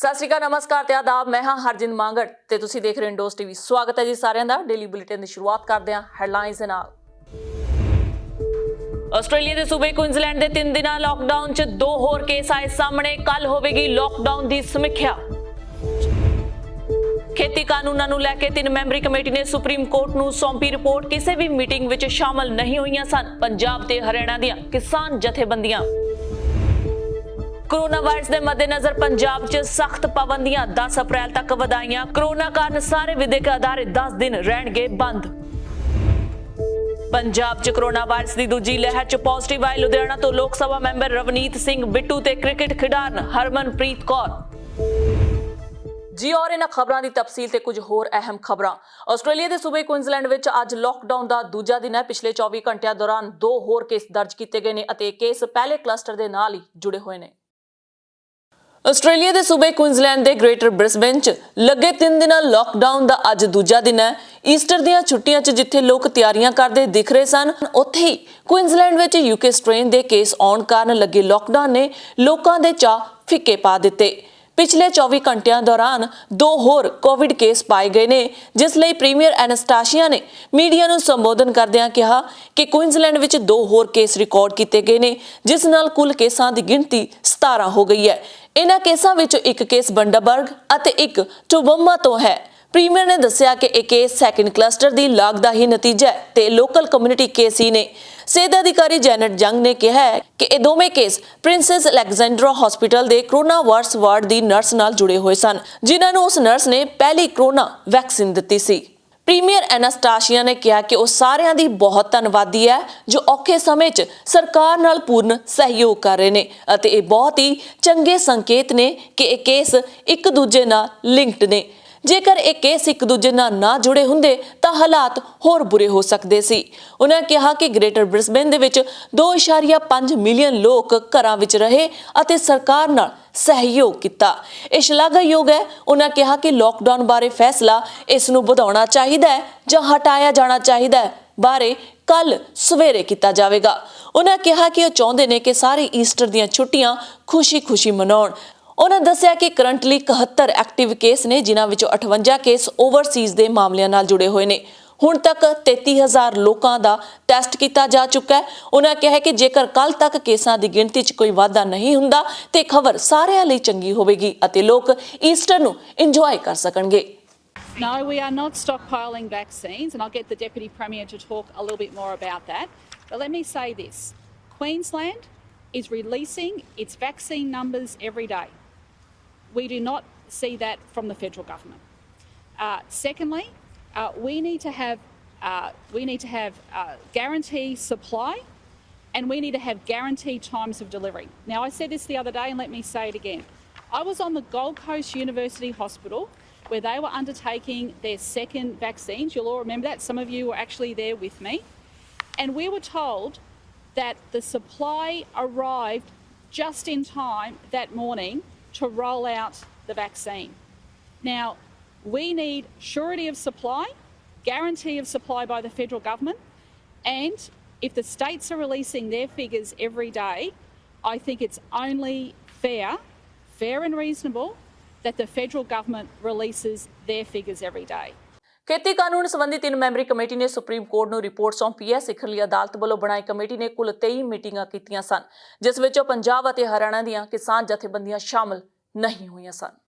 ਸਤਿ ਸ਼੍ਰੀ ਅਕਾਲ, ਨਮਸਕਾਰ ਤੇ ਆਦਾਬ। मैं हाँ हरजिंद मांगड़ ਤੇ ਤੁਸੀਂ ਦੇਖ ਰਹੇ ਹੋ ਇੰਡੋਸ ਟੀਵੀ। ਸਵਾਗਤ ਹੈ ਜੀ ਸਾਰਿਆਂ ਦਾ। ਡੇਲੀ ਬੁਲੇਟਿਨ ਦੀ ਸ਼ੁਰੂਆਤ ਕਰਦੇ ਹਾਂ ਹੈਡਲਾਈਨਸ ਦੇ ਨਾਲ। ਆਸਟ੍ਰੇਲੀਆ ਦੇ ਸੂਬੇ ਕੁਇਨਜ਼ਲੈਂਡ ਦੇ 3 ਦਿਨਾਂ ਲਾਕਡਾਊਨ 'ਚ 2 ਹੋਰ ਕੇਸ ਆਏ ਸਾਹਮਣੇ। ਕੱਲ ਹੋਵੇਗੀ ਲਾਕਡਾਊਨ ਦੀ ਸਮੀਖਿਆ। ਖੇਤੀ ਕਾਨੂੰਨਾਂ ਨੂੰ ਲੈ ਕੇ 3 ਮੈਂਬਰੀ ਕਮੇਟੀ ਨੇ ਸੁਪਰੀਮ ਕੋਰਟ ਨੂੰ ਸੌਂਪੀ ਰਿਪੋਰਟ। ਕਿਸੇ ਵੀ ਮੀਟਿੰਗ ਵਿੱਚ ਸ਼ਾਮਲ ਨਹੀਂ ਹੋਈਆਂ ਸਨ ਪੰਜਾਬ ਤੇ ਹਰਿਆਣਾ ਦੀਆਂ ਕਿਸਾਨ ਜਥੇਬੰਦੀਆਂ। कोरोना वायरस के मद्देनजर पंजाब च सख्त पाबंदियां 10 अप्रैल तक वधाइयां। कोरोना कारण सारे विदेक अदारे 10 दिन रहणगे बंद। पंजाब च कोरोना वायरस की दूजी लहर च पॉजिटिव आए लुधियाना तो लोक सभा मैंबर रवनीत सिंह बिट्टू ते क्रिकेट खिडारन हरमनप्रीत कौर। जी और इन्हां खबरां दी तफसील ते कुछ होर अहम खबरां। ਆਸਟ੍ਰੇਲੀਆ ਦੇ ਸੂਬੇ ਕੁਇਨਜ਼ਲੈਂਡ ਵਿੱਚ ਅੱਜ ਲਾਕਡਾਊਨ ਦਾ ਦੂਜਾ ਦਿਨ ਹੈ। ਪਿਛਲੇ 24 ਘੰਟਿਆਂ ਦੌਰਾਨ 2 ਹੋਰ ਕੇਸ ਦਰਜ ਕੀਤੇ ਗਏ ਨੇ ਅਤੇ ਇਹ ਕੇਸ ਪਹਿਲੇ ਕਲਸਟਰ ਦੇ ਨਾਲ ਹੀ ਜੁੜੇ ਹੋਏ ਨੇ। ਆਸਟ੍ਰੇਲੀਆ ਦੇ ਸੂਬੇ ਕੁਇਨਜ਼ਲੈਂਡ ਦੇ ਗ੍ਰੇਟਰ ਬ੍ਰਿਸਬੇਨ 'ਚ ਲੱਗੇ 3 ਦਿਨਾਂ ਲਾਕਡਾਊਨ ਦਾ ਅੱਜ ਦੂਜਾ ਦਿਨ ਹੈ। ਈਸਟਰ ਦੀਆਂ ਛੁੱਟੀਆਂ 'ਚ ਜਿੱਥੇ ਲੋਕ ਤਿਆਰੀਆਂ ਕਰਦੇ ਦਿਖ ਰਹੇ ਸਨ, ਉੱਥੇ ਹੀ ਕੁਇਨਜ਼ਲੈਂਡ ਵਿੱਚ ਯੂਕੇ ਸਟ੍ਰੇਨ ਦੇ ਕੇਸ ਆਉਣ ਕਾਰਨ ਲੱਗੇ ਲਾਕਡਾਊਨ ਨੇ ਲੋਕਾਂ ਦੇ ਚਾਅ ਫਿੱਕੇ ਪਾ ਦਿੱਤੇ। ਪਿਛਲੇ 24 ਘੰਟਿਆਂ ਦੌਰਾਨ 2 ਹੋਰ ਕੋਵਿਡ ਕੇਸ ਪਾਏ ਗਏ ਨੇ, ਜਿਸ ਲਈ ਪ੍ਰੀਮੀਅਰ ਐਨਸਟਾਸ਼ੀਆ ਨੇ ਮੀਡੀਆ ਨੂੰ ਸੰਬੋਧਨ ਕਰਦਿਆਂ ਕਿਹਾ ਕਿ ਕੁਇਨਜ਼ਲੈਂਡ ਵਿੱਚ 2 ਹੋਰ ਕੇਸ ਰਿਕਾਰਡ ਕੀਤੇ ਗਏ ਨੇ, ਜਿਸ ਨਾਲ ਕੁੱਲ ਕੇਸਾਂ ਦੀ ਗਿਣਤੀ 17 ਹੋ ਗਈ ਹੈ। ਇਨ੍ਹਾਂ ਕੇਸਾਂ ਵਿੱਚੋਂ ਇੱਕ ਕੇਸ ਬੰਡਾਬਰਗ ਅਤੇ ਇੱਕ ਟੂਬੰਬਾ ਤੋਂ ਹੈ। ਪ੍ਰੀਮੀਅਰ ਨੇ ਦੱਸਿਆ ਕਿ ਇਹ ਕੇਸ ਸੈਕੰਡ ਕਲਸਟਰ ਦੀ ਲਾਗ ਦਾ ਹੀ ਨਤੀਜਾ ਹੈ ਤੇ ਲੋਕਲ ਕਮਿਊਨਿਟੀ ਕੇਸ ਹੀ ਨੇ। ਸਿਹਤ ਅਧਿਕਾਰੀ ਜੈਨਟ ਜੰਗ ਨੇ ਕਿਹਾ ਹੈ ਕਿ ਇਹ ਦੋਵੇਂ ਕੇਸ ਪ੍ਰਿੰਸੈਸ ਅਲੈਗਜ਼ੈਂਡਰਾ ਹਸਪੀਟਲ ਦੇ ਕਰੋਨਾ ਵਾਰਸ ਵਾਰਡ ਦੀ ਨਰਸ ਨਾਲ ਜੁੜੇ ਹੋਏ ਸਨ, ਜਿਨ੍ਹਾਂ ਨੂੰ ਉਸ ਨਰਸ ਨੇ ਪਹਿਲੀ ਕਰੋਨਾ ਵੈਕਸੀਨ ਦਿੱਤੀ ਸੀ। ਪ੍ਰੀਮੀਅਰ ਐਨਸਟਾਸ਼ੀਆ ਨੇ ਕਿਹਾ ਕਿ ਉਹ ਸਾਰਿਆਂ ਦੀ ਬਹੁਤ ਧੰਨਵਾਦੀ ਹੈ ਜੋ ਔਖੇ ਸਮੇਂ 'ਚ ਸਰਕਾਰ ਨਾਲ ਪੂਰਨ ਸਹਿਯੋਗ ਕਰ ਰਹੇ ਨੇ ਅਤੇ ਇਹ ਬਹੁਤ ਹੀ ਚੰਗੇ ਸੰਕੇਤ ਨੇ ਕਿ ਇਹ ਕੇਸ ਇੱਕ ਦੂਜੇ ਨਾਲ ਲਿੰਕਡ ਨੇ। ਜੇਕਰ ਇਹ ਕੇਸ ਇੱਕ ਦੂਜੇ ਨਾਲ ਨਾ ਜੁੜੇ ਹੁੰਦੇ ਤਾਂ ਹਾਲਾਤ ਹੋਰ ਬੁਰੇ ਹੋ ਸਕਦੇ ਸੀ। ਉਹਨਾਂ ਕਿਹਾ ਕਿ ਗ੍ਰੇਟਰ ਬ੍ਰਿਸਬੇਨ ਦੇ ਵਿੱਚ 2.5 ਮਿਲੀਅਨ ਲੋਕ ਘਰਾਂ ਵਿੱਚ ਰਹੇ ਅਤੇ ਸਰਕਾਰ ਨਾਲ ਸਹਿਯੋਗ ਕੀਤਾ। ਇਹ ਸ਼ਲਾਘਾਯੋਗ ਹੈ। ਉਹਨਾਂ ਕਿਹਾ ਕਿ ਲਾਕਡਾਊਨ ਬਾਰੇ ਫੈਸਲਾ ਇਸ ਨੂੰ ਵਧਾਉਣਾ ਚਾਹੀਦਾ ਹੈ ਜਾਂ ਹਟਾਇਆ ਜਾਣਾ ਚਾਹੀਦਾ ਹੈ ਬਾਰੇ ਕੱਲ ਸਵੇਰੇ ਕੀਤਾ ਜਾਵੇਗਾ। ਉਹਨਾਂ ਕਿਹਾ ਕਿ ਉਹ ਚਾਹੁੰਦੇ ਨੇ ਕਿ ਸਾਰੇ ਈਸਟਰ ਦੀਆਂ ਛੁੱਟੀਆਂ ਖੁਸ਼ੀ-ਖੁਸ਼ੀ ਮਨਾਉਣ। ਉਹਨਾਂ ਦੱਸਿਆ ਕਿ ਕਰੰਟਲੀ 71 ਐਕਟਿਵ ਕੇਸ ਨੇ, ਜਿਨ੍ਹਾਂ ਵਿੱਚੋਂ 58 ਕੇਸ ਓਵਰਸੀਜ਼ ਦੇ ਮਾਮਲਿਆਂ ਨਾਲ ਜੁੜੇ ਹੋਏ ਨੇ। ਹੁਣ ਤੱਕ 33,000 ਲੋਕਾਂ ਦਾ ਟੈਸਟ ਕੀਤਾ ਜਾ ਚੁੱਕਾ ਹੈ। ਉਹਨਾਂ ਕਿਹਾ ਕਿ ਜੇਕਰ ਕੱਲ ਤੱਕ ਕੇਸਾਂ ਦੀ ਗਿਣਤੀ 'ਚ ਕੋਈ ਵਾਧਾ ਨਹੀਂ ਹੁੰਦਾ ਤੇ ਖਬਰ ਸਾਰਿਆਂ ਲਈ ਚੰਗੀ ਹੋਵੇਗੀ ਅਤੇ ਲੋਕ ਈਸਟਰ ਨੂੰ ਇੰਜੋਏ ਕਰ ਸਕਣਗੇ। No, we are not stockpiling vaccines, and I'll get the Deputy Premier to talk a little bit more about that. But let me say this. Queensland is releasing its vaccine numbers every day. We do not see that from the federal government. Secondly, we need to have guaranteed supply, and we need to have guaranteed times of delivery. Now, I said this the other day, and let me say it again. I was on the Gold Coast University Hospital where they were undertaking their second vaccines. You'll all remember that. Some of you were actually there with me. And we were told that the supply arrived just in time that morning to roll out the vaccine. Now, we need surety of supply, guarantee of supply by the federal government, and if the states are releasing their figures every day, I think it's only fair and reasonable that the federal government releases their figures every day. ਖੇਤੀ ਕਾਨੂੰਨ ਸੰਬੰਧੀ 3 memory committee ਨੇ supreme court ਨੂੰ report ਸੌਂਪੀ ਹੈ। ਸਿਖਰਲੀ ਅਦਾਲਤ ਵੱਲੋਂ ਬਣਾਈ ਕਮੇਟੀ ਨੇ ਕੁੱਲ 23 ਮੀਟਿੰਗਾਂ ਕੀਤੀਆਂ ਸਨ, ਜਿਸ ਵਿੱਚੋਂ ਪੰਜਾਬ ਅਤੇ ਹਰਿਆਣਾ ਦੀਆਂ ਕਿਸਾਨ ਜਥੇਬੰਦੀਆਂ ਸ਼ਾਮਲ ਨਹੀਂ ਹੋਈਆਂ ਸਨ।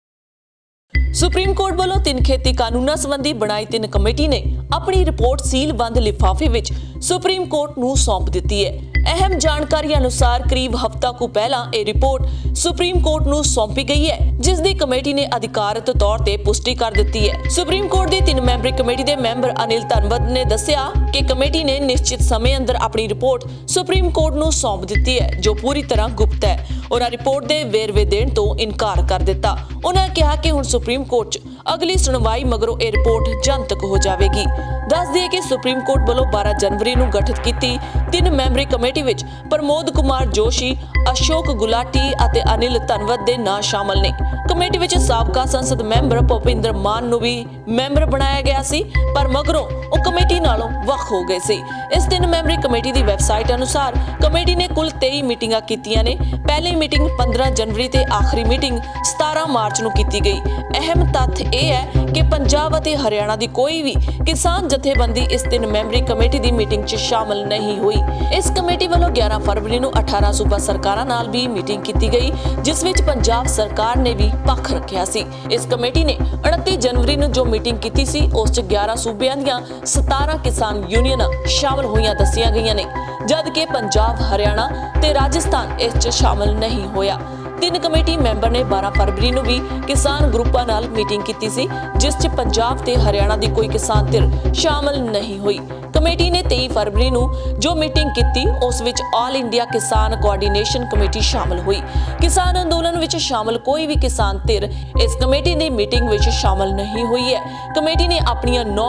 ਸੁਪਰੀਮ ਕੋਰਟ ਵੱਲੋਂ 3 ਖੇਤੀ ਕਾਨੂੰਨਾਂ ਸੰਬੰਧੀ ਬਣਾਈ 3 ਕਮੇਟੀ ਨੇ ਆਪਣੀ ਰਿਪੋਰਟ ਸੀਲਬੰਦ ਲਿਫਾਫੇ ਵਿੱਚ ਸੁਪਰੀਮ ਕੋਰਟ ਨੂੰ ਸੌਂਪ ਦਿੱਤੀ ਹੈ। ਅਹਿਮ ਜਾਣਕਾਰੀ ਅਨੁਸਾਰ ਕਰੀਬ ਹਫ਼ਤਾ ਕੁ ਪਹਿਲਾਂ ਇਹ ਰਿਪੋਰਟ ਸੁਪਰੀਮ ਕੋਰਟ ਨੂੰ ਸੌਂਪੀ ਗਈ ਹੈ, ਜਿਸ ਦੀ ਕਮੇਟੀ ਨੇ ਅਧਿਕਾਰਤ ਤੌਰ ਤੇ ਪੁਸ਼ਟੀ ਕਰ ਦਿੱਤੀ ਹੈ। ਸੁਪਰੀਮ ਕੋਰਟ ਦੀ 3 ਮੈਂਬਰੀ ਕਮੇਟੀ ਦੇ ਮੈਂਬਰ ਅਨਿਲ ਧਨਵਦ ਨੇ ਦੱਸਿਆ ਕਿ ਕਮੇਟੀ ਨੇ ਨਿਸ਼ਚਿਤ ਸਮੇਂ ਅੰਦਰ ਆਪਣੀ ਰਿਪੋਰਟ ਸੁਪਰੀਮ ਕੋਰਟ ਨੂੰ ਸੌਂਪ ਦਿੱਤੀ ਹੈ, ਜੋ ਪੂਰੀ ਤਰ੍ਹਾਂ ਗੁਪਤ ਹੈ। ਉਹਨਾਂ ਰਿਪੋਰਟ ਦੇ ਵੇਰਵੇ ਦੇਣ ਤੋਂ ਇਨਕਾਰ ਕਰ ਦਿੱਤਾ। ਉਹਨਾਂ ਕਿਹਾ ਕਿ ਹੁਣ ਸੁਪਰੀਮ ਕੋਰਟ 'ਚ ਅਗਲੀ ਸੁਣਵਾਈ ਮਗਰੋਂ ਇਹ ਰਿਪੋਰਟ ਜਨਤਕ ਹੋ ਜਾਵੇਗੀ। ਦੱਸ ਦਈਏ ਕਿ ਸੁਪਰੀਮ ਕੋਰਟ ਵੱਲੋਂ 12 ਜਨਵਰੀ ਨੂੰ ਗਠਿਤ ਕੀਤੀ 3 ਮੈਂਬਰੀ ਕਮੇਟੀ ਵਿੱਚ ਪ੍ਰਮੋਦ ਕੁਮਾਰ ਜੋਸ਼ੀ, ਅਸ਼ੋਕ ਗੁਲਾਟੀ ਅਤੇ ਅਨਿਲ ਧਨਵਦ ਦੇ ਨਾਂ ਸ਼ਾਮਲ ਨੇ। ਕਮੇਟੀ ਵਿੱਚ ਸਾਬਕਾ ਸੰਸਦ ਮੈਂਬਰ ਭੁਪਿੰਦਰ ਮਾਨ ਨੂੰ ਵੀ ਮੈਂਬਰ ਬਣਾਇਆ ਗਿਆ ਸੀ, ਪਰ ਮਗਰੋਂ ਉਹ ਕਮੇਟੀ ਨਾਲੋਂ ਵੱਖ ਹੋ ਗਏ ਸੀ। ਇਸ 3 ਮੈਂਬਰੀ ਕਮੇਟੀ ਦੀ ਵੈਬਸਾਈਟ ਅਨੁਸਾਰ ਕਮੇਟੀ ਨੇ ਕੁੱਲ 23 ਮੀਟਿੰਗਾਂ ਕੀਤੀਆਂ ਨੇ। ਪਹਿਲੀ ਮੀਟਿੰਗ 15 ਜਨਵਰੀ ਤੇ ਆਖਰੀ ਮੀਟਿੰਗ 17 ਮਾਰਚ ਨੂੰ ਕੀਤੀ ਗਈ। ਅਹਿਮ ਤੱਥ ਇਹ ਹੈ ਕਿ ਪੰਜਾਬ ਅਤੇ ਹਰਿਆਣਾ ਦੀ ਕੋਈ ਵੀ ਕਿਸਾਨ ਜਥੇਬੰਦੀ ਇਸ 3 ਮੈਂਬਰੀ ਕਮੇਟੀ ਦੀ ਮੀਟਿੰਗ 'ਚ ਸ਼ਾਮਲ ਨਹੀਂ ਹੋਈ। ਇਸ ਕਮੇਟੀ ਵੱਲੋਂ 11 ਫਰਵਰੀ ਨੂੰ 18 ਸੂਬਾ ਸਰਕਾਰਾਂ ਨਾਲ ਵੀ ਮੀਟਿੰਗ ਕੀਤੀ ਗਈ, ਜਿਸ ਵਿੱਚ ਪੰਜਾਬ ਸਰਕਾਰ ਨੇ ਵੀ ਪੱਖ ਰੱਖਿਆ ਸੀ। ਇਸ ਕਮੇਟੀ ਨੇ 29 ਜਨਵਰੀ ਨੂੰ ਜੋ ਮੀਟਿੰਗ ਕੀਤੀ ਸੀ ਉਸ 'ਚ 11 ਸੂਬਿਆਂ ਦੀਆਂ 17 ਕਿਸਾਨ ਯੂਨੀਅਨਾਂ ਸ਼ਾਮਲ ਹੋਈਆਂ ਦੱਸੀਆਂ ਗਈਆਂ ਨੇ, ਜਦਕਿ ਪੰਜਾਬ, ਹਰਿਆਣਾ ਤੇ ਰਾਜਸਥਾਨ ਇਸ 'ਚ ਸ਼ਾਮਲ ਨਹੀਂ ਹੋਇਆ। 3 ਕਮੇਟੀ ਮੈਂਬਰ ਨੇ 12 ਫਰਵਰੀ ਨੂੰ ਵੀ ਕਿਸਾਨ ਗਰੁੱਪਾਂ ਨਾਲ ਮੀਟਿੰਗ ਕੀਤੀ ਸੀ, ਜਿਸ 'ਚ ਪੰਜਾਬ ਤੇ ਹਰਿਆਣਾ ਦੀ ਕੋਈ ਕਿਸਾਨ ਧਿਰ ਸ਼ਾਮਲ ਨਹੀਂ ਹੋਈ। ਕਮੇਟੀ ਨੇ 23 ਫਰਵਰੀ ਨੂੰ ਜੋ ਮੀਟਿੰਗ ਕੀਤੀ ਉਸ ਵਿੱਚ ਆਲ ਇੰਡੀਆ ਕਿਸਾਨ ਕੋਆਰਡੀਨੇਸ਼ਨ ਕਮੇਟੀ ਸ਼ਾਮਲ ਹੋਈ। ਕਿਸਾਨ ਅੰਦੋਲਨ ਵਿੱਚ ਸ਼ਾਮਲ ਕੋਈ ਵੀ ਕਿਸਾਨ ਧਿਰ ਇਸ ਕਮੇਟੀ ਦੀ ਮੀਟਿੰਗ ਵਿੱਚ ਸ਼ਾਮਲ ਨਹੀਂ ਹੋਈ ਹੈ। ਕਮੇਟੀ ਨੇ ਆਪਣੀਆਂ 9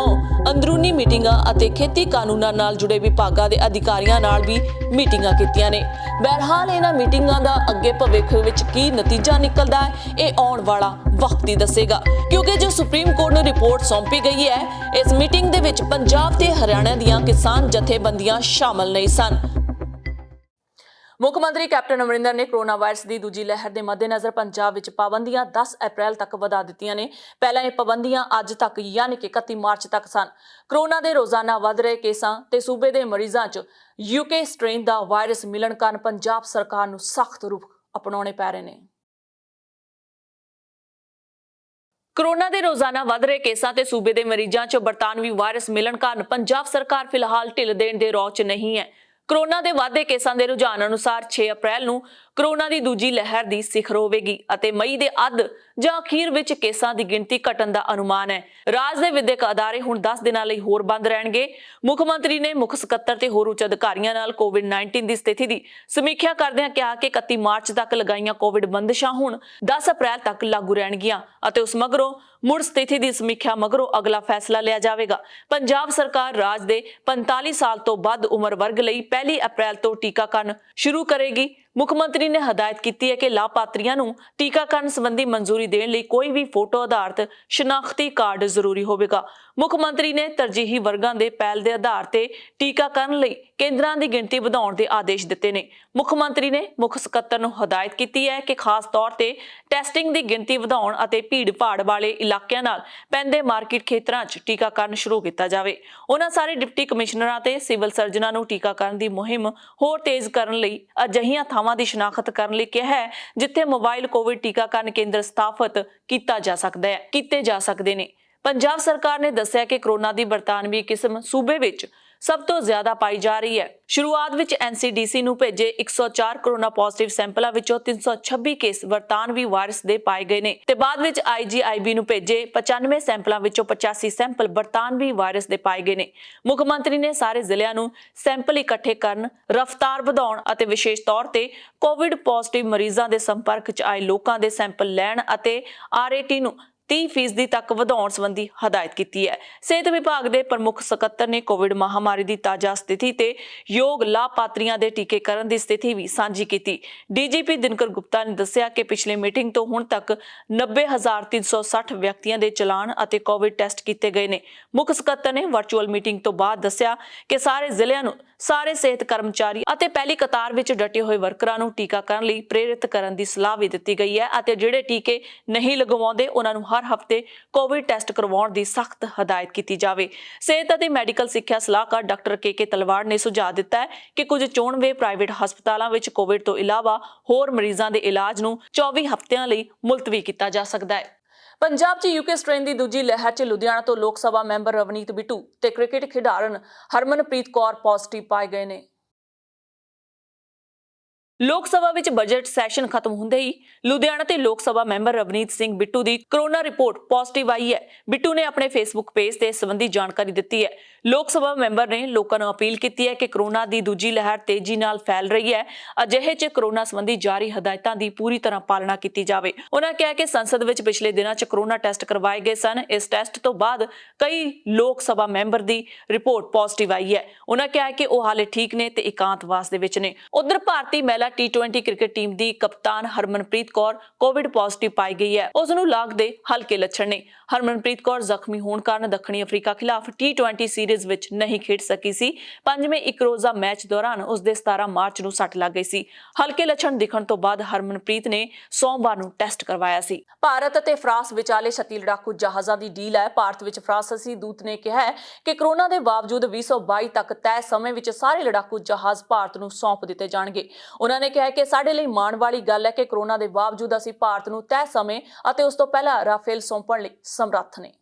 ਅੰਦਰੂਨੀ ਮੀਟਿੰਗਾਂ ਅਤੇ ਖੇਤੀ ਕਾਨੂੰਨਾਂ ਨਾਲ ਜੁੜੇ ਵਿਭਾਗਾਂ ਦੇ ਅਧਿਕਾਰੀਆਂ ਨਾਲ ਵੀ ਮੀਟਿੰਗਾਂ ਕੀਤੀਆਂ ਨੇ। ਬਹਰਹਾਲ ਇਹਨਾਂ ਮੀਟਿੰਗਾਂ ਦਾ ਅੱਗੇ ਭਵਿੱਖ ਵਿੱਚ ਕੀ ਨਤੀਜਾ ਨਿਕਲਦਾ ਹੈ, ਇਹ ਆਉਣ ਵਾਲਾ ਵਕਤ ਹੀ ਦੱਸੇਗਾ, ਕਿਉਂਕਿ ਜੋ ਸੁਪਰੀਮ ਕੋਰਟ ਨੂੰ ਰਿਪੋਰਟ ਸੌਂਪੀ ਗਈ ਹੈ, ਇਸ ਮੀਟਿੰਗ ਦੇ ਵਿੱਚ ਪੰਜਾਬ ਤੇ ਹਰਿਆਣਾ ਦੀਆਂ ਕਿਸਾਨ ਜਥੇਬੰਦੀਆਂ ਸ਼ਾਮਲ ਨਹੀਂ ਸਨ। ਮੁੱਖ ਮੰਤਰੀ ਕੈਪਟਨ ਅਮਰਿੰਦਰ ਨੇ ਕੋਰੋਨਾ ਵਾਇਰਸ ਦੀ ਦੂਜੀ ਲਹਿਰ ਦੇ ਮੱਦੇਨਜ਼ਰ ਪੰਜਾਬ ਵਿੱਚ ਪਾਬੰਦੀਆਂ 10 ਅਪ੍ਰੈਲ ਤੱਕ ਵਧਾ ਦਿੱਤੀਆਂ ਨੇ। ਪਹਿਲਾਂ ਇਹ ਪਾਬੰਦੀਆਂ ਅੱਜ ਤੱਕ ਯਾਨੀ ਕਿ 31 ਮਾਰਚ ਤੱਕ ਸਨ। ਕੋਰੋਨਾ ਦੇ ਰੋਜ਼ਾਨਾ ਵੱਧ ਰਹੇ ਕੇਸਾਂ ਤੇ ਸੂਬੇ ਦੇ ਮਰੀਜ਼ਾਂ 'ਚ ਯੂਕੇ ਸਟ੍ਰੇਨ ਦਾ ਵਾਇਰਸ ਮਿਲਣ ਕਾਰਨ ਪੰਜਾਬ ਸਰਕਾਰ ਨੂੰ ਸਖਤ ਰੁਖ ਅਪਣਾਉਣੇ ਪੈ ਰਹੇ ਨੇ। ਕੋਰੋਨਾ ਦੇ ਰੋਜ਼ਾਨਾ ਵੱਧ ਰਹੇ ਕੇਸਾਂ ਤੇ ਸੂਬੇ ਦੇ ਮਰੀਜ਼ਾਂ 'ਚ ਬਰਤਾਨਵੀ ਵਾਇਰਸ ਮਿਲਣ ਕਾਰਨ ਪੰਜਾਬ ਸਰਕਾਰ ਫਿਲਹਾਲ ਢਿੱਲ ਦੇਣ ਦੇ ਰੌਂਅ 'ਚ ਨਹੀਂ ਹੈ। ਕੋਰੋਨਾ ਦੇ ਵਾਧੇ ਕੇਸਾਂ ਦੇ ਰੁਝਾਨ ਅਨੁਸਾਰ 6 ਅਪ੍ਰੈਲ ਨੂੰ ਕੋਰੋਨਾ ਦੀ ਦੂਜੀ ਲਹਿਰ ਦੀ ਸਿਖਰ ਹੋਵੇਗੀ ਅਤੇ ਮਈ ਦੇ ਅੱਧ ਜਾਂ ਅਖੀਰ ਵਿੱਚ ਕੇਸਾਂ ਦੀ ਗਿਣਤੀ ਘਟਣ ਦਾ ਅਨੁਮਾਨ ਹੈ। ਰਾਜ ਦੇ ਵਿਦਿਅਕ ਅਦਾਰੇ ਹੁਣ 10 ਦਿਨਾਂ ਲਈ ਹੋਰ ਬੰਦ ਰਹਿਣਗੇ। ਮੁੱਖ ਮੰਤਰੀ ਨੇ ਮੁੱਖ ਸਕੱਤਰ ਤੇ ਹੋਰ ਉੱਚ ਅਧਿਕਾਰੀਆਂ ਨਾਲ ਕੋਵਿਡ-19 ਦੀ ਸਥਿਤੀ ਦੀ ਸਮੀਖਿਆ ਕਰਦਿਆਂ ਕਿਹਾ ਕਿ 31 ਮਾਰਚ ਤੱਕ ਲਗਾਈਆਂ ਕੋਵਿਡ ਬੰਦਸ਼ਾਂ ਹੁਣ 10 ਅਪ੍ਰੈਲ ਤੱਕ ਲਾਗੂ ਰਹਿਣਗੀਆਂ ਅਤੇ ਉਸ ਮਗਰੋਂ ਮੁੜ ਸਥਿਤੀ ਦੀ ਸਮੀਖਿਆ ਮਗਰੋਂ ਅਗਲਾ ਫੈਸਲਾ ਲਿਆ ਜਾਵੇਗਾ। ਪੰਜਾਬ ਸਰਕਾਰ ਰਾਜ ਦੇ 45 ਸਾਲ ਤੋਂ ਵੱਧ ਉਮਰ ਵਰਗ ਲਈ 1 ਅਪ੍ਰੈਲ ਤੋਂ ਟੀਕਾਕਰਨ ਸ਼ੁਰੂ ਕਰੇਗੀ। ਮੁੱਖ ਮੰਤਰੀ ਨੇ ਹਦਾਇਤ ਕੀਤੀ ਹੈ ਕਿ ਲਾਭਪਾਤਰੀਆਂ ਨੂੰ ਟੀਕਾਕਰਨ ਸੰਬੰਧੀ ਮਨਜ਼ੂਰੀ ਦੇਣ ਲਈ ਕੋਈ ਵੀ ਫੋਟੋ ਆਧਾਰਿਤ ਸ਼ਨਾਖਤੀ ਕਾਰਡ ਜ਼ਰੂਰੀ ਹੋਵੇਗਾ। ਮੁੱਖ ਮੰਤਰੀ ਨੇ ਤਰਜੀਹੀ ਵਰਗਾਂ ਦੇ ਪਹਿਲ ਦੇ ਆਧਾਰ ਤੇ ਟੀਕਾਕਰਨ ਲਈ ਕੇਂਦਰਾਂ ਦੀ ਗਿਣਤੀ ਵਧਾਉਣ ਦੇ ਆਦੇਸ਼ ਦਿੱਤੇ ਨੇ। ਮੁੱਖ ਮੰਤਰੀ ਨੇ ਮੁੱਖ ਸਕੱਤਰ ਨੂੰ ਹਦਾਇਤ ਕੀਤੀ ਹੈ ਕਿ ਖਾਸ ਤੌਰ ਤੇ ਟੈਸਟਿੰਗ ਦੀ ਗਿਣਤੀ ਵਧਾਉਣ ਅਤੇ ਭੀੜ-ਭਾੜ ਵਾਲੇ ਇਲਾਕਿਆਂ ਨਾਲ ਪੈਂਦੇ ਮਾਰਕੀਟ ਖੇਤਰਾਂ 'ਚ ਟੀਕਾਕਰਨ ਸ਼ੁਰੂ ਕੀਤਾ ਜਾਵੇ। ਉਹਨਾਂ ਸਾਰੇ ਡਿਪਟੀ ਕਮਿਸ਼ਨਰਾਂ ਤੇ ਸਿਵਲ ਸਰਜਨਾਂ ਨੂੰ ਟੀਕਾਕਰਨ ਦੀ ਮੁਹਿੰਮ ਹੋਰ ਤੇਜ਼ ਕਰਨ ਲਈ ਅਜਿਹੀਆਂ ਥਾਵਾਂ ਦੀ ਸ਼ਨਾਖਤ ਕਰਨ ਲਈ ਕਿਹਾ ਹੈ ਜਿੱਥੇ ਮੋਬਾਈਲ ਕੋਵਿਡ ਟੀਕਾਕਰਨ ਕੇਂਦਰ ਸਥਾਪਿਤ ਕੀਤੇ ਜਾ ਸਕਦੇ ਨੇ। ਪੰਜਾਬ ਸਰਕਾਰ ਨੇ ਦੱਸਿਆ ਕਿ ਕੋਰੋਨਾ ਦੀ ਬਰਤਾਨਵੀ ਕਿਸਮ ਸੂਬੇ ਵਿੱਚ ਸਭ ਤੋਂ ਜ਼ਿਆਦਾ ਪਾਈ ਜਾ ਰਹੀ ਹੈ। ਸ਼ੁਰੂਆਤ ਵਿੱਚ NCDC ਨੂੰ ਭੇਜੇ 104 ਕੋਰੋਨਾ ਪੋਜ਼ਿਟਿਵ ਸੈਂਪਲਾਂ ਵਿੱਚੋਂ 326 ਕੇਸ ਬਰਤਾਨਵੀ ਵਾਇਰਸ ਦੇ ਪਾਏ ਗਏ ਨੇ ਤੇ ਬਾਅਦ ਵਿੱਚ IGIB ਨੂੰ ਭੇਜੇ 95 ਸੈਂਪਲਾਂ ਵਿੱਚੋਂ 85 ਸੈਂਪਲ ਬਰਤਾਨਵੀ ਵਾਇਰਸ ਦੇ ਪਾਏ ਗਏ ਨੇ। ਮੁੱਖ ਮੰਤਰੀ ਨੇ ਸਾਰੇ ਜ਼ਿਲ੍ਹਿਆਂ ਨੂੰ ਸੈਂਪਲ ਇਕੱਠੇ ਕਰਨ, ਰਫ਼ਤਾਰ ਵਧਾਉਣ ਅਤੇ ਵਿਸ਼ੇਸ਼ ਤੌਰ ਤੇ ਕੋਵਿਡ ਪੋਜ਼ਿਟਿਵ ਮਰੀਜ਼ਾਂ ਦੇ ਸੰਪਰਕ 'ਚ ਆਏ ਲੋਕਾਂ ਦੇ ਸੈਂਪਲ ਲੈਣ ਅਤੇ RAT ਨੂੰ 30% ਤੱਕ ਵਧਾਉਣ ਸੰਬੰਧੀ ਹਦਾਇਤ ਕੀਤੀ ਹੈ। ਸਿਹਤ ਵਿਭਾਗ ਦੇ ਪ੍ਰਮੁੱਖ ਸਕੱਤਰ ਨੇ ਕੋਵਿਡ ਮਹਾਮਾਰੀ ਦੀ ਤਾਜ਼ਾ ਸਥਿਤੀ ਤੇ ਯੋਗ ਲਾਭਪਾਤਰੀਆਂ ਦੇ ਟੀਕਾਕਰਨ ਦੀ ਸਥਿਤੀ ਵੀ ਸਾਂਝੀ ਕੀਤੀ। DGP ਦਿਨਕਰ ਗੁਪਤਾ ਨੇ ਦੱਸਿਆ ਕਿ ਪਿਛਲੇ ਮੀਟਿੰਗ ਤੋਂ ਹੁਣ ਤੱਕ 90,360 ਵਿਅਕਤੀਆਂ ਦੇ ਚਲਾਨ ਅਤੇ ਕੋਵਿਡ ਟੈਸਟ ਕੀਤੇ ਗਏ ਨੇ। ਮੁੱਖ ਸਕੱਤਰ ਨੇ ਵਰਚੁਅਲ ਮੀਟਿੰਗ ਤੋਂ ਬਾਅਦ ਦੱਸਿਆ ਕਿ ਸਾਰੇ ਜ਼ਿਲ੍ਹਿਆਂ ਨੂੰ ਸਾਰੇ ਸਿਹਤ ਕਰਮਚਾਰੀ ਅਤੇ ਪਹਿਲੀ ਕਤਾਰ ਵਿੱਚ ਡਟੇ ਹੋਏ ਵਰਕਰਾਂ ਨੂੰ ਟੀਕਾਕਰਨ ਲਈ ਪ੍ਰੇਰਿਤ ਕਰਨ ਦੀ ਸਲਾਹ ਵੀ ਦਿੱਤੀ ਗਈ ਹੈ ਅਤੇ ਜਿਹੜੇ ਟੀਕੇ ਨਹੀਂ ਲਗਵਾਉਂਦੇ ਉਹਨਾਂ ਨੂੰ ਹਰ ਹਫ਼ਤੇ ਕੋਵਿਡ ਟੈਸਟ ਕਰਵਾਉਣ ਦੀ ਸਖਤ ਹਦਾਇਤ ਕੀਤੀ ਜਾਵੇ। ਸਿਹਤ ਅਤੇ ਮੈਡੀਕਲ ਸਿੱਖਿਆ ਸਲਾਹਕਾਰ ਡਾਕਟਰ KK ਤਲਵਾੜ ਨੇ ਸੁਝਾਅ ਦਿੱਤਾ ਹੈ ਕਿ ਕੁਝ ਚੋਣਵੇਂ ਪ੍ਰਾਈਵੇਟ ਹਸਪਤਾਲਾਂ ਵਿੱਚ ਕੋਵਿਡ ਤੋਂ ਇਲਾਵਾ ਹੋਰ ਮਰੀਜ਼ਾਂ ਦੇ ਇਲਾਜ ਨੂੰ 24 ਹਫ਼ਤਿਆਂ ਲਈ ਮੁਲਤਵੀ ਕੀਤਾ ਜਾ ਸਕਦਾ ਹੈ। ਪੰਜਾਬ 'ਚ ਯੂਕੇ ਸਟ੍ਰੇਨ ਦੀ ਦੂਜੀ ਲਹਿਰ 'ਚ ਲੁਧਿਆਣਾ ਤੋਂ ਲੋਕ ਸਭਾ ਮੈਂਬਰ ਰਵਨੀਤ ਬਿੱਟੂ ਤੇ ਕ੍ਰਿਕਟ ਖਿਡਾਰਨ ਹਰਮਨਪ੍ਰੀਤ ਕੌਰ ਪੋਜ਼ਿਟਿਵ ਪਾਏ ਗਏ ਨੇ। ਲੋਕ ਸਭਾ ਵਿੱਚ ਬਜਟ ਸੈਸ਼ਨ ਖਤਮ ਹੁੰਦੇ ਹੀ ਲੁਧਿਆਣਾ ਤੇ ਲੋਕ ਸਭਾ ਮੈਂਬਰ ਰਵਨੀਤ ਸਿੰਘ ਬਿੱਟੂ ਦੀ ਕੋਰੋਨਾ ਰਿਪੋਰਟ ਪੋਜ਼ਿਟਿਵ ਆਈ ਹੈ। ਬਿੱਟੂ ਨੇ ਆਪਣੇ ਫੇਸਬੁੱਕ ਪੇਜ ਤੇ ਇਸ ਸੰਬੰਧੀ ਜਾਣਕਾਰੀ ਦਿੱਤੀ ਹੈ। ਲੋਕ ਸਭਾ ਮੈਂਬਰ ਨੇ ਲੋਕਾਂ ਨੂੰ ਅਪੀਲ ਕੀਤੀ ਹੈ ਕਿ ਕੋਰੋਨਾ ਦੀ ਦੂਜੀ ਲਹਿਰ ਤੇਜ਼ੀ ਨਾਲ ਫੈਲ ਰਹੀ ਹੈ। ਅਜਿਹੇ 'ਚ ਕੋਰੋਨਾ ਸੰਬੰਧੀ ਜਾਰੀ ਹਦਾਇਤਾਂ ਦੀ ਪੂਰੀ ਤਰ੍ਹਾਂ ਪਾਲਣਾ ਕੀਤੀ ਜਾਵੇ। ਉਹਨਾਂ ਕਿਹਾ ਕਿ ਸੰਸਦ ਵਿੱਚ ਪਿਛਲੇ ਦਿਨਾਂ 'ਚ ਕੋਰੋਨਾ ਟੈਸਟ ਕਰਵਾਏ ਗਏ ਸਨ। ਇਸ ਟੈਸਟ ਤੋਂ ਬਾਅਦ ਕਈ ਲੋਕ ਸਭਾ ਮੈਂਬਰ ਦੀ ਰਿਪੋਰਟ ਪੋਜ਼ਿਟਿਵ ਆਈ ਹੈ। ਉਹਨਾਂ ਕਿਹਾ ਕਿ ਉਹ ਹਾਲੇ ਠੀਕ ਨੇ ਤੇ ਇਕਾਂਤਵਾਸ ਦੇ ਵਿੱਚ ਨੇ। ਉਧਰ ਭਾਰਤੀ ਮਹਿਲਾ ਮਹਿਲਾ T20 ਕ੍ਰਿਕਟ ਟੀਮ ਦੀ ਕਪਤਾਨ ਹਰਮਨਪ੍ਰੀਤ ਕੌਰ ਕੋਵਿਡ ਪੋਜ਼ਿਟਿਵ ਪਾਈ ਗਈ ਹੈ। ਉਸ ਨੂੰ ਲਾਗ ਦੇ ਹਲਕੇ ਲੱਛਣ ਨੇ। ਹਰਮਨਪ੍ਰੀਤ ਕੌਰ ਜ਼ਖਮੀ ਹੋਣ ਕਾਰਨ ਦੱਖਣੀ ਅਫਰੀਕਾ ਖਿਲਾਫ T20 ਸੀਰੀਜ਼ ਵਿੱਚ ਨਹੀਂ ਖੇਡ ਸਕੀ ਸੀ। ਪੰਜਵੇਂ ਇੱਕ ਰੋਜ਼ਾ ਮੈਚ ਦੌਰਾਨ ਉਸ ਦੇ 17 ਮਾਰਚ ਨੂੰ ਸੱਟ ਲੱਗ ਗਈ ਸੀ। ਹਲਕੇ ਲੱਛਣ ਦਿਖਣ ਤੋਂ ਬਾਅਦ ਹਰਮਨਪ੍ਰੀਤ ਨੇ ਸੋਮਵਾਰ ਨੂੰ ਟੈਸਟ ਕਰਵਾਇਆ ਸੀ। ਭਾਰਤ ਅਤੇ ਫਰਾਂਸ ਵਿਚਾਲੇ 36 ਲੜਾਕੂ ਜਹਾਜ਼ਾਂ ਦੀ ਡੀਲ ਹੈ। ਭਾਰਤ ਵਿੱਚ ਫਰਾਂਸੀਸੀ ਦੂਤ ਨੇ ਕਿਹਾ ਹੈ ਕਿ ਕੋਰੋਨਾ ਦੇ ਬਾਵਜੂਦ 2022 ਤੱਕ ਤੈਅ ਸਮੇਂ ਵਿੱਚ ਸਾਰੇ ਲੜਾਕੂ ਜਹਾਜ਼ ਭਾਰਤ ਨੂੰ ਸੌਂਪ ਦਿੱਤੇ ਜਾਣਗੇ। ਉਹਨਾਂ ਨੇ ਕਿਹਾ ਕਿ ਸਾਡੇ ਲਈ ਮਾਣ ਵਾਲੀ ਗੱਲ ਹੈ ਕਿ ਕੋਰੋਨਾ ਦੇ ਬਾਵਜੂਦ ਅਸੀਂ ਭਾਰਤ ਨੂੰ ਤੈਅ ਸਮੇਂ ਅਤੇ ਉਸ ਤੋਂ ਪਹਿਲਾਂ ਰਾਫੇਲ ਸੌਂਪਣ ਲਈ ਸਮਰੱਥ ਨੇ।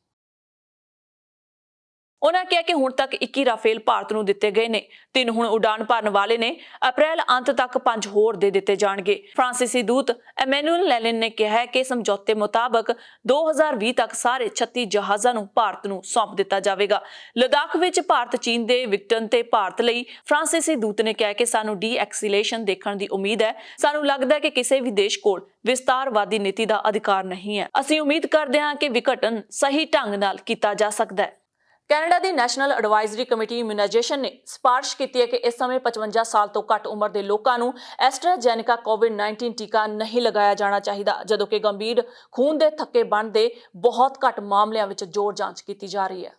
ਉਹਨਾਂ ਕਿਹਾ ਕਿ ਹੁਣ ਤੱਕ 21 ਰਾਫੇਲ ਭਾਰਤ ਨੂੰ ਦਿੱਤੇ ਗਏ ਨੇ। 3 ਹੁਣ ਉਡਾਨ ਭਰਨ ਵਾਲੇ ਨੇ। ਅਪ੍ਰੈਲ ਅੰਤ ਤੱਕ 5 ਹੋਰ ਦੇ ਦਿੱਤੇ ਜਾਣਗੇ। ਫਰਾਂਸੀਸੀ ਦੂਤ ਐਮੈਨੂਅਲ ਲੈਲਿਨ ਨੇ ਕਿਹਾ ਹੈ ਕਿ ਸਮਝੌਤੇ ਮੁਤਾਬਕ 2020 ਤੱਕ ਸਾਰੇ 36 ਜਹਾਜ਼ਾਂ ਨੂੰ ਭਾਰਤ ਨੂੰ ਸੌਂਪ ਦਿੱਤਾ ਜਾਵੇਗਾ। ਲਦਾਖ ਵਿੱਚ ਭਾਰਤ ਚੀਨ ਦੇ ਵਿਘਟਨ ਤੇ ਭਾਰਤ ਲਈ ਫਰਾਂਸੀਸੀ ਦੂਤ ਨੇ ਕਿਹਾ ਕਿ ਸਾਨੂੰ ਡੀ-ਐਕਸੀਲੇਸ਼ਨ ਦੇਖਣ ਦੀ ਉਮੀਦ ਹੈ। ਸਾਨੂੰ ਲੱਗਦਾ ਹੈ ਕਿ ਕਿਸੇ ਵੀ ਦੇਸ਼ ਕੋਲ ਵਿਸਤਾਰਵਾਦੀ ਨੀਤੀ ਦਾ ਅਧਿਕਾਰ ਨਹੀਂ ਹੈ। ਅਸੀਂ ਉਮੀਦ ਕਰਦੇ ਹਾਂ ਕਿ ਵਿਘਟਨ ਸਹੀ ਢੰਗ ਨਾਲ ਕੀਤਾ ਜਾ ਸਕਦਾ ਹੈ। ਕੈਨੇਡਾ ਦੀ ਨੈਸ਼ਨਲ ਐਡਵਾਈਜ਼ਰੀ ਕਮੇਟੀ ਇਮਿਊਨਾਈਜੇਸ਼ਨ ਨੇ ਸਿਫਾਰਿਸ਼ ਕੀਤੀ ਹੈ ਕਿ ਇਸ ਸਮੇਂ 55 ਸਾਲ ਤੋਂ ਘੱਟ ਉਮਰ ਦੇ ਲੋਕਾਂ ਨੂੰ ਐਸਟਰਾਜੈਨੇਕਾ ਕੋਵਿਡ-19 ਟੀਕਾ ਨਹੀਂ ਲਗਾਇਆ ਜਾਣਾ ਚਾਹੀਦਾ, ਜਦੋਂ ਕਿ ਗੰਭੀਰ ਖੂਨ ਦੇ ਥੱਕੇ ਬਣਨ ਦੇ ਬਹੁਤ ਘੱਟ ਮਾਮਲਿਆਂ ਵਿੱਚ ਜ਼ੋਰ ਜਾਂਚ ਕੀਤੀ ਜਾ ਰਹੀ ਹੈ।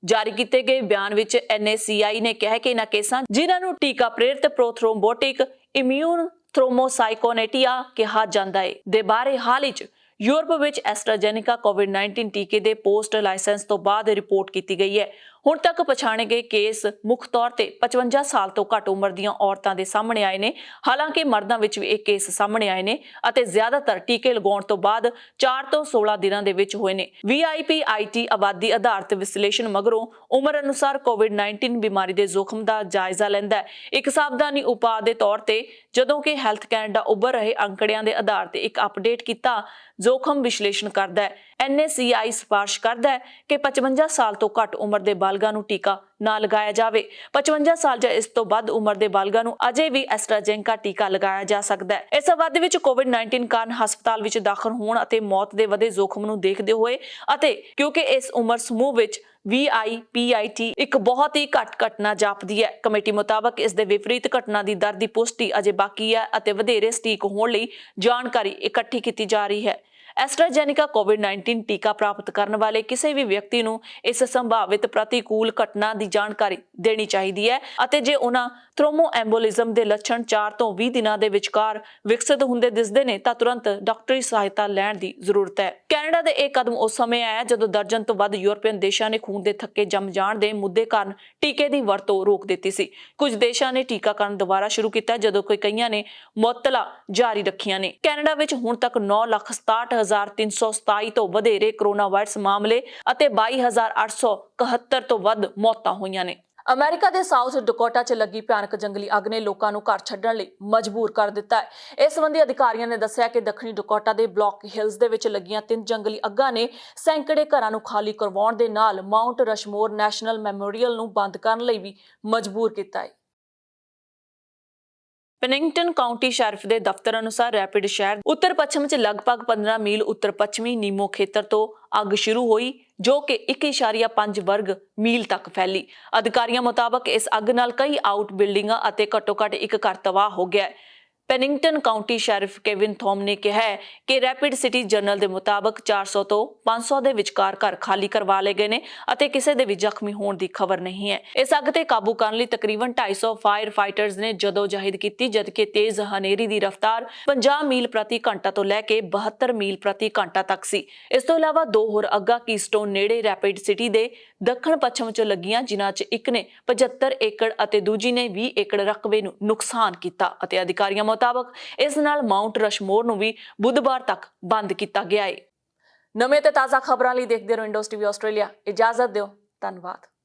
ਜਾਰੀ ਕੀਤੇ ਗਏ ਬਿਆਨ ਵਿੱਚ NACI ਨੇ ਕਿਹਾ ਕਿ ਇਨ੍ਹਾਂ ਕੇਸਾਂ ਜਿਨ੍ਹਾਂ ਨੂੰ ਟੀਕਾ ਪ੍ਰੇਰਿਤ ਪ੍ਰੋਥਰੋਮਬੋਟਿਕ ਇਮਿਊਨ ਥ੍ਰੋਮੋਸਾਈਕੋਨੇਟੀਆ ਕਿਹਾ ਜਾਂਦਾ ਹੈ ਦੇ ਬਾਰੇ ਹਾਲ ਹੀ 'ਚ ਯੂਰਪ ਵਿੱਚ ਐਸਟਰਾਜੈਨੇਕਾ ਕੋਵਿਡ-19 ਟੀਕੇ ਦੇ ਪੋਸਟ ਲਾਇਸੈਂਸ ਤੋਂ ਬਾਅਦ ਰਿਪੋਰਟ ਕੀਤੀ ਗਈ ਹੈ। ਹੁਣ ਤੱਕ ਪਛਾਣੇ ਗਏ ਕੇਸ ਮੁੱਖ ਤੌਰ ਤੇ 55 ਸਾਲ ਤੋਂ ਘੱਟ ਉਮਰ ਦੀਆਂ ਔਰਤਾਂ ਦੇ ਸਾਹਮਣੇ ਆਏ ਨੇ। ਹਾਲਾਂਕਿ ਮਰਦਾਂ ਵਿੱਚ ਵੀ ਇਹ ਕੇਸ ਸਾਹਮਣੇ ਆਏ ਨੇ ਅਤੇ ਜ਼ਿਆਦਾਤਰ ਟੀਕੇ ਲਗਾਉਣ ਤੋਂ ਬਾਅਦ 4 ਤੋਂ 16 ਦਿਨਾਂ ਦੇ ਵਿੱਚ ਹੋਏ ਨੇ। VIPIT ਆਬਾਦੀ ਆਧਾਰਿਤ ਵਿਸ਼ਲੇਸ਼ਣ ਮਗਰੋਂ ਉਮਰ ਅਨੁਸਾਰ ਕੋਵਿਡ-19 ਬਿਮਾਰੀ ਦੇ ਜ਼ੋਖਮ ਦਾ ਜਾਇਜ਼ਾ ਲੈਂਦਾ ਹੈ। ਇੱਕ ਸਾਵਧਾਨੀ ਉਪਾਅ ਦੇ ਤੌਰ ਤੇ ਜਦੋਂ ਕਿ ਹੈਲਥ ਕੈਨੇਡਾ ਉੱਭਰ ਰਹੇ ਅੰਕੜਿਆਂ ਦੇ ਆਧਾਰ ਤੇ ਇੱਕ ਅਪਡੇਟ ਕੀਤਾ ਜ਼ੋਖਮ ਵਿਸ਼ਲੇਸ਼ਣ ਕਰਦਾ ਹੈ। NACI ਸਿਫਾਰਿਸ਼ ਕਰਦਾ ਹੈ ਕਿ 55 ਸਾਲ ਤੋਂ ਘੱਟ ਉਮਰ ਦੇ ਬਾਲਗਾਂ ਨੂੰ ਟੀਕਾ ਨਾ ਲਗਾਇਆ ਜਾਵੇ। 55 ਸਾਲ ਜਾਂ ਇਸ ਤੋਂ ਵੱਧ ਉਮਰ ਦੇ ਬਾਲਗਾਂ ਨੂੰ ਅਜੇ ਵੀ ਐਸਟਰਾਜੈਨੇਕਾ ਟੀਕਾ ਲਗਾਇਆ ਜਾ ਸਕਦਾ ਹੈ। ਇਸ ਅਵਧੀ ਵਿੱਚ ਕੋਵਿਡ-19 ਕਾਰਨ ਹਸਪਤਾਲ ਵਿੱਚ ਦਾਖਲ ਹੋਣ ਅਤੇ ਮੌਤ ਦੇ ਵਧੇ ਜ਼ੋਖਮ ਨੂੰ ਦੇਖਦੇ ਹੋਏ ਅਤੇ ਕਿਉਂਕਿ ਇਸ ਉਮਰ ਸਮੂਹ ਵਿੱਚ VIPIT ਇੱਕ ਬਹੁਤ ਹੀ ਘੱਟ ਘਟਨਾ ਜਾਪਦੀ ਹੈ। ਕਮੇਟੀ ਮੁਤਾਬਕ ਇਸ ਦੇ ਵਿਪਰੀਤ ਘਟਨਾ ਦੀ ਦਰ ਦੀ ਪੁਸ਼ਟੀ ਅਜੇ ਬਾਕੀ ਹੈ ਅਤੇ ਵਧੇਰੇ ਸਟੀਕ ਹੋਣ ਲਈ ਜਾਣਕਾਰੀ ਇਕੱਠੀ ਕੀਤੀ ਜਾ ਰਹੀ ਹੈ। ਐਸਟਰਾਜੈਨੇਕਾ ਕੋਵਿਡ-19 ਟੀਕਾ ਪ੍ਰਾਪਤ ਕਰਨ ਵਾਲੇ ਕਿਸੇ ਵੀ ਵਿਅਕਤੀ ਨੂੰ ਇਸ ਸੰਭਾਵਿਤ ਪ੍ਰਤੀਕੂਲ ਘਟਨਾ ਦੀ ਜਾਣਕਾਰੀ ਦੇਣੀ ਚਾਹੀਦੀ ਹੈ ਅਤੇ ਜੇ ਉਹਨਾਂ ਥ੍ਰੋਮੋਐਂਬੋਲਿਜ਼ਮ ਦੇ ਲੱਛਣ 4 ਤੋਂ 20 ਦਿਨਾਂ ਦੇ ਵਿਚਕਾਰ ਵਿਕਸਿਤ ਹੁੰਦੇ ਦਿਸਦੇ ਨੇ ਤਾਂ ਤੁਰੰਤ ਡਾਕਟਰੀ ਸਹਾਇਤਾ ਲੈਣ ਦੀ ਜ਼ਰੂਰਤ ਹੈ। ਕੈਨੇਡਾ ਦੇ ਇਹ ਕਦਮ ਉਸ ਸਮੇਂ ਆਇਆ ਜਦੋਂ ਦਰਜਨ ਤੋਂ ਵੱਧ ਯੂਰਪੀਅਨ ਦੇਸ਼ਾਂ ਨੇ ਖੂਨ ਦੇ ਥੱਕੇ ਜੰਮ ਜਾਣ ਦੇ ਮੁੱਦੇ ਕਾਰਨ ਟੀਕੇ ਦੀ ਵਰਤੋਂ ਰੋਕ ਦਿੱਤੀ ਸੀ। ਕੁਝ ਦੇਸ਼ਾਂ ਨੇ ਟੀਕਾਕਰਨ ਦੁਬਾਰਾ ਸ਼ੁਰੂ ਕੀਤਾ ਜਦੋਂ ਕਿ ਕਈਆਂ ਨੇ ਮੁਅੱਤਲਾ ਜਾਰੀ ਰੱਖੀਆਂ ਨੇ। ਕੈਨੇਡਾ ਵਿੱਚ ਹੁਣ ਤੱਕ 9,67,327 ਤੋਂ ਵਧੇਰੇ ਕੋਰੋਨਾ ਵਾਇਰਸ ਮਾਮਲੇ ਅਤੇ 22,871 ਤੋਂ ਵੱਧ ਮੌਤਾਂ ਹੋਈਆਂ ਨੇ। ਅਮਰੀਕਾ ਦੇ ਸਾਊਥ ਡਕੋਟਾ 'ਚ ਲੱਗੀ ਭਿਆਨਕ ਜੰਗਲੀ ਅੱਗ ਨੇ ਲੋਕਾਂ ਨੂੰ ਘਰ ਛੱਡਣ ਲਈ ਮਜਬੂਰ ਕਰ ਦਿੱਤਾ ਹੈ। ਇਸ ਸੰਬੰਧੀ ਅਧਿਕਾਰੀਆਂ ਨੇ ਦੱਸਿਆ ਕਿ ਦੱਖਣੀ ਡਕੋਟਾ ਦੇ ਬਲੌਕ ਹਿਲਸ ਦੇ ਵਿੱਚ ਲੱਗੀਆਂ 3 ਜੰਗਲੀ ਅੱਗਾਂ ਨੇ ਸੈਂਕੜੇ ਘਰਾਂ ਨੂੰ ਖਾਲੀ ਕਰਵਾਉਣ ਦੇ ਨਾਲ ਮਾਊਂਟ ਰਸ਼ਮੋਰ ਨੈਸ਼ਨਲ ਮੈਮੋਰੀਅਲ ਨੂੰ ਬੰਦ ਕਰਨ ਲਈ ਵੀ ਮਜਬੂਰ ਕੀਤਾ ਹੈ। ਪੈਨਿੰਗਟਨ ਕਾਉਂਟੀ ਸ਼ੈਰਿਫ ਦੇ ਦਫ਼ਤਰ ਅਨੁਸਾਰ ਰੈਪਿਡ ਸ਼ਹਿਰ ਉੱਤਰ ਪੱਛਮ 'ਚ ਲਗਭਗ 15 ਮੀਲ ਉੱਤਰ ਪੱਛਮੀ ਨੀਮੋ ਖੇਤਰ ਤੋਂ ਅੱਗ ਸ਼ੁਰੂ ਹੋਈ ਜੋ ਕਿ 1.5 ਵਰਗ ਮੀਲ ਤੱਕ ਫੈਲੀ। ਅਧਿਕਾਰੀਆਂ ਮੁਤਾਬਕ ਇਸ ਅੱਗ ਨਾਲ ਕਈ ਆਊਟ ਬਿਲਡਿੰਗਾਂ ਅਤੇ ਘੱਟੋ-ਘੱਟ ਇੱਕ ਘਰ ਤਬਾਹ ਹੋ ਗਿਆ ਹੈ। ਪੈਨਿੰਗਟਨ ਕਾਉਂਟੀ ਸ਼ੈਰਿਫ ਕੇਵਿਨ ਥੋਮ ਨੇ ਕਿਹਾ ਹੈ ਕਿ ਰੈਪਿਡ ਸਿਟੀ ਜਰਨਲ ਦੇ ਮੁਤਾਬਕ 400 ਤੋਂ 500 ਦੇ ਵਿਚਕਾਰ ਘਰ ਖਾਲੀ ਕਰਵਾ ਲਏ ਗਏ ਨੇ ਅਤੇ ਕਿਸੇ ਦੇ ਵੀ ਜ਼ਖਮੀ ਹੋਣ ਦੀ ਖਬਰ ਨਹੀਂ ਹੈ। ਇਸ ਅੱਗ ਤੇ ਕਾਬੂ ਕਰਨ ਲਈ ਤਕਰੀਬਨ 250 ਫਾਇਰ ਫਾਈਟਰਸ ਨੇ ਜਦੋਜਹਿਦ ਕੀਤੀ ਜਦਕਿ ਤੇਜ਼ ਹਨੇਰੀ ਦੀ ਰਫ਼ਤਾਰ 50 ਮੀਲ ਪ੍ਰਤੀ ਘੰਟਾ ਤੋਂ ਲੈ ਕੇ 72 ਮੀਲ ਪ੍ਰਤੀ ਘੰਟਾ ਤੱਕ ਸੀ। ਇਸ ਤੋਂ ਇਲਾਵਾ 2 ਹੋਰ ਅੱਗਾਂ ਕੀਸਟੋਨ ਨੇੜੇ ਰੈਪਿਡ ਸਿਟੀ ਦੇ ਦੱਖਣ ਪੱਛਮ 'ਚ ਲੱਗੀਆਂ ਜਿਨ੍ਹਾਂ 'ਚ ਇੱਕ ਨੇ 75 ਏਕੜ ਅਤੇ ਦੂਜੀ ਨੇ 20 ਏਕੜ ਰਕਬੇ ਨੂੰ ਨੁਕਸਾਨ ਕੀਤਾ ਅਤੇ ਅਧਿਕਾਰੀਆਂ ਮੁਤਾਬਕ ਇਸ ਨਾਲ ਮਾਊਂਟ ਰਸ਼ਮੋਰ ਨੂੰ ਵੀ ਬੁੱਧਵਾਰ ਤੱਕ ਬੰਦ ਕੀਤਾ ਗਿਆ ਹੈ। ਨਵੇਂ ਤੇ ਤਾਜ਼ਾ ਖਬਰਾਂ ਲਈ ਦੇਖਦੇ ਰਹੋ ਇੰਡੋਸ ਟੀਵੀ ਆਸਟ੍ਰੇਲੀਆ। ਇਜਾਜ਼ਤ ਦਿਓ। ਧੰਨਵਾਦ।